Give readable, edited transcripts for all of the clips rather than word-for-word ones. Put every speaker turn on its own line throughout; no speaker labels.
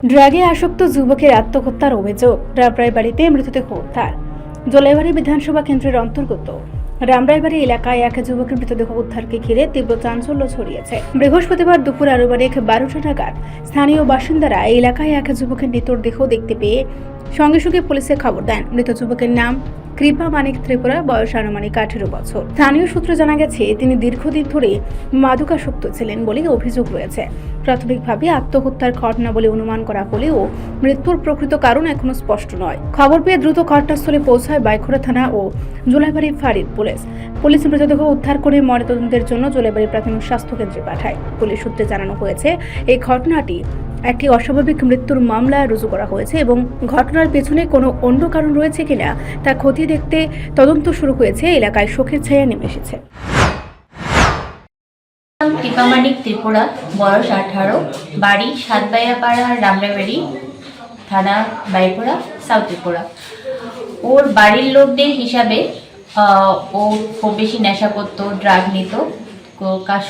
ড্রাগে আসক্ত যুবকের আত্মহত্যার অভিযোগ। রামরাইবাড়িতে মৃতদেহ উদ্ধার। জলাইবাড়ি বিধানসভা কেন্দ্রের অন্তর্গত রামরাইবাড়ি এলাকায় এক যুবকের মৃতদেহ উদ্ধারকে ঘিরে তীব্র চাঞ্চল্য ছড়িয়েছে। বৃহস্পতিবার দুপুর আনুমানিক 12টা নাগাদ স্থানীয় বাসিন্দারা এই এলাকায় এক যুবকের মৃতদেহ দেখতে পেয়ে সঙ্গে সঙ্গে পুলিশে খবর দেন। মৃত যুবকের নাম কৃপা মানিক ত্রিপুরা, বয়স আনুমানিক 18 বছর। স্থানীয় সূত্রে জানা গেছে তিনি দীর্ঘদিন ধরে মাদকাসক্ত ছিলেন বলে অভিযোগ রয়েছে। প্রাথমিকভাবে আত্মহত্যার ঘটনা বলে অনুমান করা হলেও মৃত্যুর প্রকৃত কারণ এখনো স্পষ্ট নয়। খবর পেয়ে দ্রুত ঘটনাস্থলে পৌঁছায় বাইখোড়া থানা ও জলাইবাড়ি ফাঁড়ির পুলিশ মৃতদেহ উদ্ধার করে ময়নাতদন্তের জন্য জলাইবাড়ি প্রাথমিক স্বাস্থ্য কেন্দ্রে পাঠায়। পুলিশ সূত্রে জানানো হয়েছে এই ঘটনাটি একটি অস্বাভাবিক মৃত্যুর মামলা রুজু করা হয়েছে এবং ঘটনার পেছনে কোনো অন্য কারণ রয়েছে কিনা তা খতিয়ে দেখতে তদন্ত শুরু হয়েছে। এলাকায় শোকের ছায়া নেমে এসেছে।
কৃপা মানিক ত্রিপুরা, বয়স 18, বাড়ি সাতবাইয়াপাড়া, রামরাইবাড়ি থানা, বাইখোড়া, সাউথ ত্রিপুরা। ওর বাড়ির লোকদের হিসাবে ও খুব বেশি নেশা করতো, ড্রাগ নিত।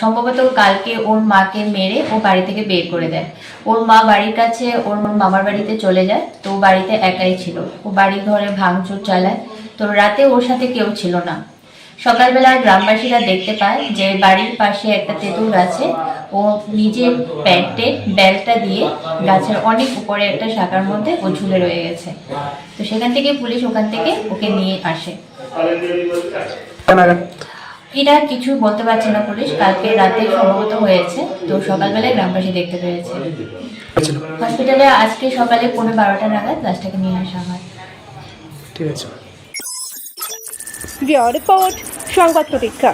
সম্ভবত কালকে ওর মাকে মেরে ও বাড়ি থেকে বের করে দেয়। ওর মা বাড়ির কাছে ওর মামার বাড়িতে চলে যায়, তো ও বাড়িতে একাই ছিল। ও বাড়ি ঘরে ভাঙচুর চালায়, তো রাতে ওর সাথে কেউ ছিল না। সকালবেলা গ্রামবাসীরা দেখতে পায় যে বাড়ির পাশে একটা তেঁতুল গাছে ও নিজের প্যান্টে বেলটা দিয়ে গাছের অনেক উপরে একটা শাখার মধ্যে ও ঝুলে রয়ে গেছে। তো সেখান থেকে পুলিশ ওখান থেকে ওকে নিয়ে আসে। এটা কিছু বলতে পারছে না পুলিশ, কালকে রাতে সম্ভবত হয়েছে, তো সকালবেলায় গ্রামবাসী দেখতে পেয়েছে। হসপিটালে আজকে সকালে 12টা নাগাদ লাশটাকে নিয়ে আসা হয়।
রিপোর্ট সংবাদ প্রতীক্ষা।